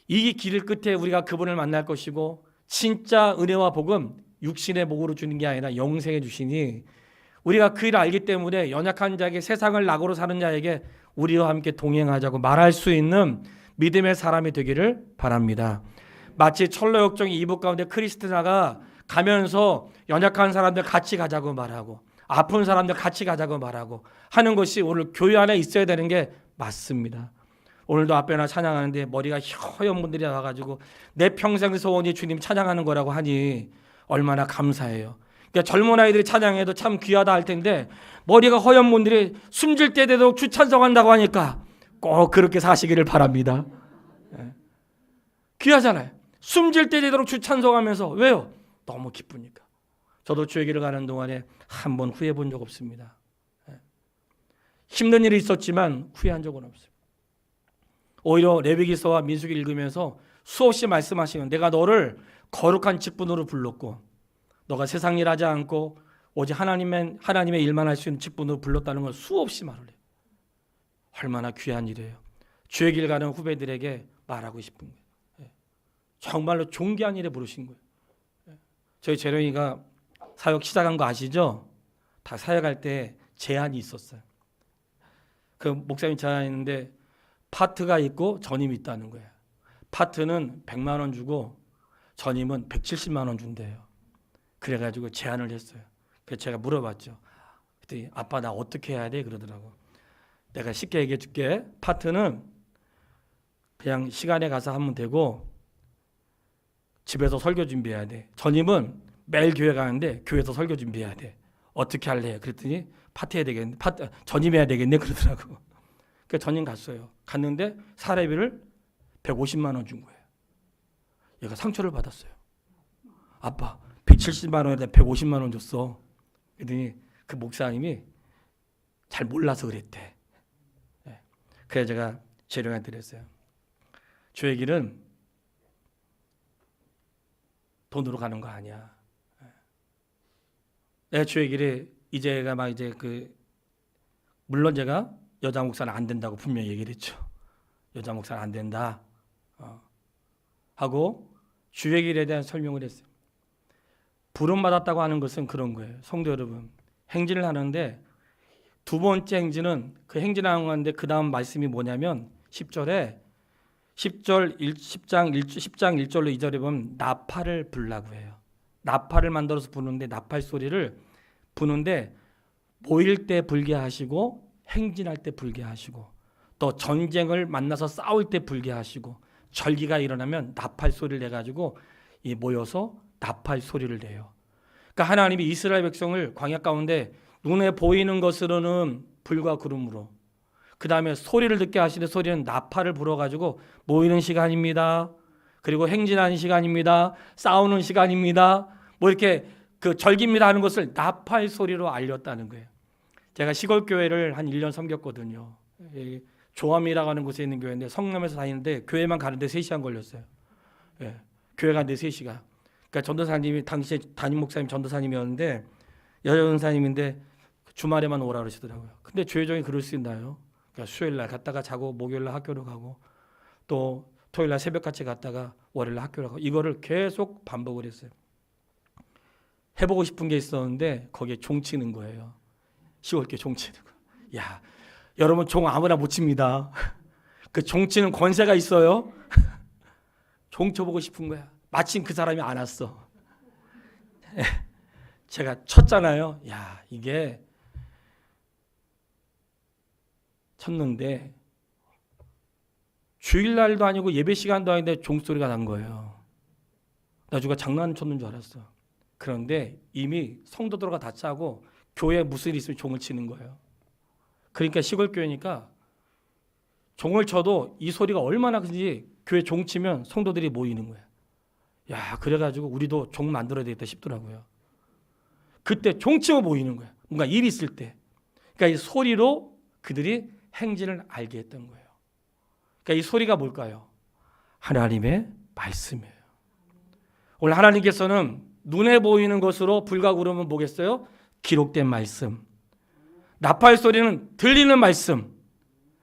이 길 끝에 우리가 그분을 만날 것이고 진짜 은혜와 복은 육신의 복으로 주는 게 아니라 영생에 주시니 우리가 그 일을 알기 때문에 연약한 자에게 세상을 낙으로 사는 자에게 우리와 함께 동행하자고 말할 수 있는 믿음의 사람이 되기를 바랍니다. 마치 철로역정의 이북 가운데 크리스티나가 가면서 연약한 사람들 같이 가자고 말하고 아픈 사람들 같이 가자고 말하고 하는 것이 오늘 교회 안에 있어야 되는 게 맞습니다. 오늘도 앞에나 찬양하는데 머리가 허연 분들이 와가지고 내 평생 소원이 주님 찬양하는 거라고 하니 얼마나 감사해요. 그러니까 젊은 아이들이 찬양해도 참 귀하다 할 텐데 머리가 허연 분들이 숨질 때 되도록 주 찬송한다고 하니까 꼭 그렇게 사시기를 바랍니다. 귀하잖아요. 숨질 때 되도록 주 찬송하면서 왜요? 너무 기쁘니까. 저도 주의 길을 가는 동안에 한 번 후회해 본 적 없습니다. 힘든 일이 있었지만 후회한 적은 없어요. 오히려 레위기서와 민수기 읽으면서 수없이 말씀하시는 내가 너를 거룩한 직분으로 불렀고 너가 세상 일 하지 않고 오직 하나님의 일만 할 수 있는 직분으로 불렀다는 걸 수없이 말을 해요. 얼마나 귀한 일이에요. 주의 길 가는 후배들에게 말하고 싶은 거예요. 정말로 존귀한 일에 부르신 거예요. 저희 재령이가 사역 시작한 거 아시죠? 다 사역할 때 제한이 있었어요. 그 목사님 제안이 있는데 파트가 있고 전임이 있다는 거예요. 파트는 100만 원 주고 전임은 170만 원 준대요. 그래가지고 제안을 했어요. 그래서 제가 물어봤죠. 그랬더니 아빠 나 어떻게 해야 돼? 그러더라고. 내가 쉽게 얘기해 줄게. 파트는 그냥 시간에 가서 하면 되고 집에서 설교 준비해야 돼. 전임은 매일 교회 가는데 교회에서 설교 준비해야 돼. 어떻게 할래? 그랬더니 파트해야 되겠네. 전임해야 되겠네 그러더라고. 그래서 전임 갔어요. 갔는데 사례비를 150만 원 준 거예요. 얘가 상처를 받았어요. 아빠 170만 원에다 150만 원 줬어. 그랬더니 그 목사님이 잘 몰라서 그랬대. 그래서 제가 재령한테 드렸어요. 주의 길은 돈으로 가는 거 아니야. 내가 주의 길에 이제가 막 이제 물론 제가 여자 목사는 안 된다고 분명히 얘기를 했죠. 여자 목사는 안 된다 하고 주의 길에 대한 설명을 했어요. 부름 받았다고 하는 것은 그런 거예요. 성도 여러분, 행진을 하는데 두 번째 행진은 그 행진하는 건데 그 다음 말씀이 뭐냐면 10장 1절로 2절에 보면 나팔을 불라고 해요. 나팔을 만들어서 부는데 나팔 소리를 부는데 모일 때 불게 하시고 행진할 때 불게 하시고 또 전쟁을 만나서 싸울 때 불게 하시고 절기가 일어나면 나팔 소리를 내가지고 모여서 나팔 소리를 내요. 그러니까 하나님이 이스라엘 백성을 광야 가운데 눈에 보이는 것으로는 불과 구름으로 그 다음에 소리를 듣게 하시는 소리는 나팔을 불어가지고 모이는 시간입니다. 그리고 행진하는 시간입니다. 싸우는 시간입니다. 뭐 이렇게 그 절기입니다 하는 것을 나팔 소리로 알렸다는 거예요. 제가 시골 교회를 한 1년 섬겼거든요. 조암이라고 하는 곳에 있는 교회인데 성남에서 다니는데 교회만 가는데 3시간 걸렸어요. 교회 가는데 3시간. 그러니까 전도사님이 당시에 담임 목사님 전도사님이었는데 여전사님인데 주말에만 오라 그러시더라고요. 근데 주의종이 그럴 수 있나요? 그러니까 수요일 날 갔다가 자고 목요일 날 학교로 가고 또 토요일 날 새벽같이 갔다가 월요일 날 학교로 가고 이거를 계속 반복을 했어요. 해보고 싶은 게 있었는데 거기에 종 치는 거예요. 10월께 종 치는 거. 야, 여러분 종 아무나 못 칩니다. 그 종 치는 권세가 있어요. 종 쳐보고 싶은 거야. 마침 그 사람이 안 왔어. 제가 쳤잖아요. 야, 이게 쳤는데 주일날도 아니고 예배 시간도 아닌데 종소리가 난 거예요. 나 누가 장난쳤는 줄 알았어. 그런데 이미 성도들과 다 짜고 교회에 무슨 일이 있으면 종을 치는 거예요. 그러니까 시골 교회니까 종을 쳐도 이 소리가 얼마나 큰지 교회 종 치면 성도들이 모이는 거예요. 야, 그래가지고 우리도 종 만들어야 되겠다 싶더라고요. 그때 종 치고 모이는 거예요. 뭔가 일이 있을 때. 그러니까 이 소리로 그들이 행진을 알게 했던 거예요. 그러니까 이 소리가 뭘까요? 하나님의 말씀이에요. 오늘 하나님께서는 눈에 보이는 것으로 불과 그러면 뭐겠어요? 기록된 말씀. 나팔 소리는 들리는 말씀.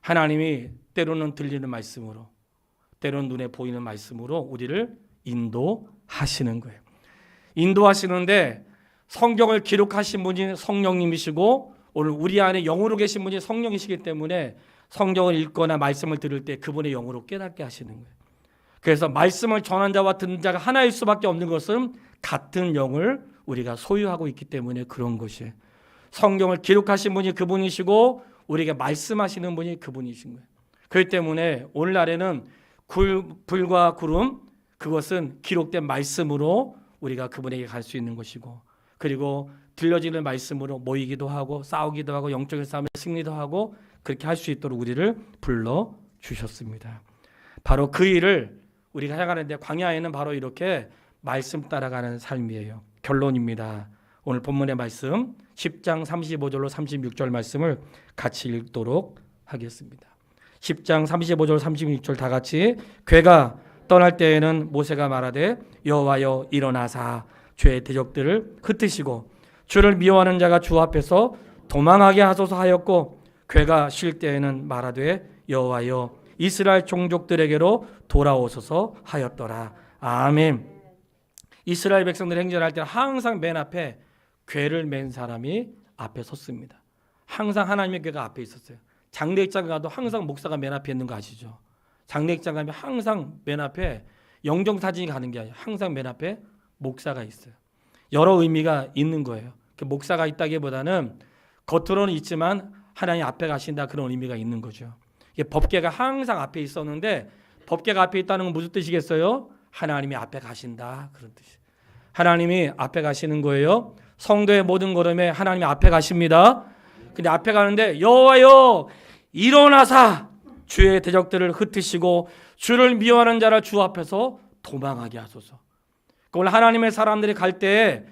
하나님이 때로는 들리는 말씀으로, 때로는 눈에 보이는 말씀으로 우리를 인도하시는 거예요. 인도하시는데 성경을 기록하신 분이 성령님이시고 오늘 우리 안에 영으로 계신 분이 성령이시기 때문에 성경을 읽거나 말씀을 들을 때 그분의 영으로 깨닫게 하시는 거예요. 그래서 말씀을 전한 자와 듣는 자가 하나일 수밖에 없는 것은 같은 영을 우리가 소유하고 있기 때문에 그런 것이에요. 성경을 기록하신 분이 그분이시고 우리에게 말씀하시는 분이 그분이신 거예요. 그렇기 때문에 오늘날에는 불과 구름, 그것은 기록된 말씀으로 우리가 그분에게 갈 수 있는 것이고, 그리고 들려지는 말씀으로 모이기도 하고 싸우기도 하고 영적인 싸움에 승리도 하고 그렇게 할 수 있도록 우리를 불러주셨습니다. 바로 그 일을 우리가 해가는데 광야에는 바로 이렇게 말씀 따라가는 삶이에요. 결론입니다. 오늘 본문의 말씀 10장 35절로 36절 말씀을 같이 읽도록 하겠습니다. 10장 35절 36절 다 같이. 괴가 떠날 때에는 모세가 말하되 여호와여 일어나사 죄의 대적들을 흩으시고 주를 미워하는 자가 주 앞에서 도망하게 하소서 하였고, 괴가 쉴 때에는 말하되 여호와여 이스라엘 종족들에게로 돌아오소서 하였더라. 아멘. 이스라엘 백성들이 행진할 때는 항상 맨 앞에 괴를 맨 사람이 앞에 섰습니다. 항상 하나님의 괴가 앞에 있었어요. 장례식장 가도 항상 목사가 맨 앞에 있는 거 아시죠? 장례식장 가면 항상 맨 앞에 영정사진이 가는 게 아니라 항상 맨 앞에 목사가 있어요. 여러 의미가 있는 거예요. 목사가 있다기보다는 겉으로는 있지만 하나님 앞에 가신다, 그런 의미가 있는 거죠. 법궤가 항상 앞에 있었는데 법궤가 앞에 있다는 건 무슨 뜻이겠어요? 하나님이 앞에 가신다, 그런 뜻이에요. 하나님이 앞에 가시는 거예요. 성도의 모든 걸음에 하나님이 앞에 가십니다. 근데 앞에 가는데 여호와여 일어나사 주의 대적들을 흩으시고 주를 미워하는 자를 주 앞에서 도망하게 하소서. 오늘 하나님의 사람들이 갈 때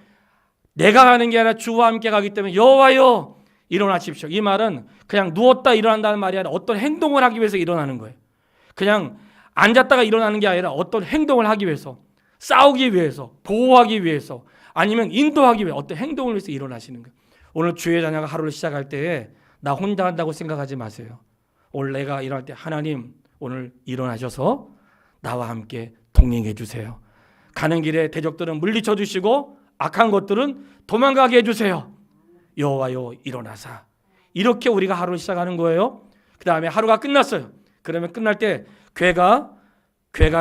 내가 가는 게 아니라 주와 함께 가기 때문에 여호와여 일어나십시오. 이 말은 그냥 누웠다 일어난다는 말이 아니라 어떤 행동을 하기 위해서 일어나는 거예요. 그냥 앉았다가 일어나는 게 아니라 어떤 행동을 하기 위해서, 싸우기 위해서, 보호하기 위해서, 아니면 인도하기 위해 어떤 행동을 위해서 일어나시는 거예요. 오늘 주의 자녀가 하루를 시작할 때에 나 혼자 한다고 생각하지 마세요. 오늘 내가 일어날 때 하나님 오늘 일어나셔서 나와 함께 동행해 주세요. 가는 길에 대적들은 물리쳐 주시고 악한 것들은 도망가게 해주세요. 여호와여 일어나사. 이렇게 우리가 하루를 시작하는 거예요. 그 다음에 하루가 끝났어요. 그러면 끝날 때 괴가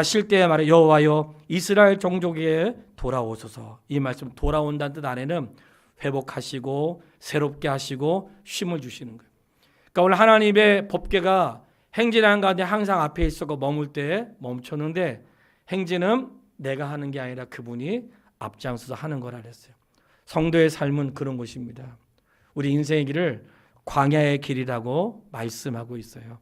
쉴 때에 말해 여호와여 이스라엘 종족에 돌아오소서. 이 말씀 돌아온다는 뜻 안에는 회복하시고 새롭게 하시고 쉼을 주시는 거예요. 그러니까 오늘 하나님의 법궤가 행진하는 가운데 항상 앞에 있었고 머물 때 멈췄는데, 행진은 내가 하는 게 아니라 그분이 앞장서서 하는 거라 그랬어요. 성도의 삶은 그런 것입니다. 우리 인생의 길을 광야의 길이라고 말씀하고 있어요.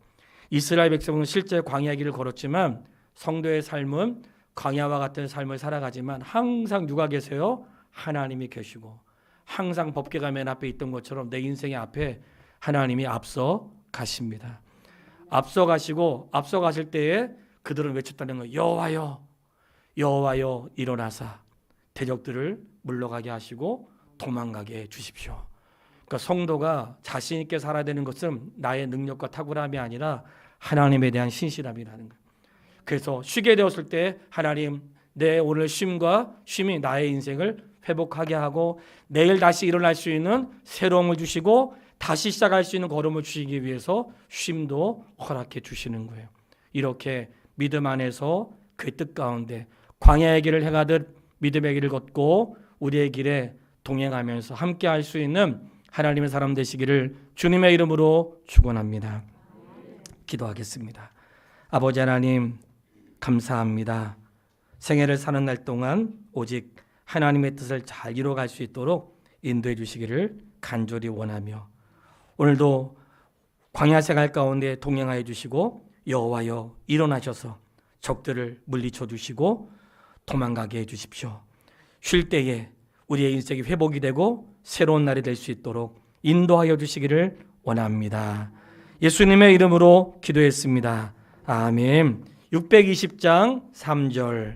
이스라엘 백성은 실제 광야의 길을 걸었지만 성도의 삶은 광야와 같은 삶을 살아가지만 항상 누가 계세요? 하나님이 계시고 항상 법궤가 맨 앞에 있던 것처럼 내 인생의 앞에 하나님이 앞서 가십니다. 앞서 가시고 앞서 가실 때에 그들은 외쳤다는 거예요. 여호와여 여호와여 일어나사 대적들을 물러가게 하시고 도망가게 해 주십시오. 그러니까 성도가 자신 있게 살아야 되는 것은 나의 능력과 탁월함이 아니라 하나님에 대한 신실함이라는 거예요. 그래서 쉬게 되었을 때 하나님 내 오늘 쉼이 나의 인생을 회복하게 하고 내일 다시 일어날 수 있는 새로움을 주시고 다시 시작할 수 있는 걸음을 주시기 위해서 쉼도 허락해 주시는 거예요. 이렇게 믿음 안에서 그 뜻 가운데 광야의 길을 행하듯 믿음의 길을 걷고 우리의 길에 동행하면서 함께 할 수 있는 하나님의 사람 되시기를 주님의 이름으로 축원합니다. 기도하겠습니다. 아버지 하나님 감사합니다. 생애를 사는 날 동안 오직 하나님의 뜻을 잘 이루어갈 수 있도록 인도해 주시기를 간절히 원하며 오늘도 광야 생활 가운데 동행하여 주시고 여호와여 일어나셔서 적들을 물리쳐 주시고 도망가게 해 주십시오. 쉴 때에 우리의 인생이 회복이 되고 새로운 날이 될 수 있도록 인도하여 주시기를 원합니다. 예수님의 이름으로 기도했습니다. 아멘. 620장 3절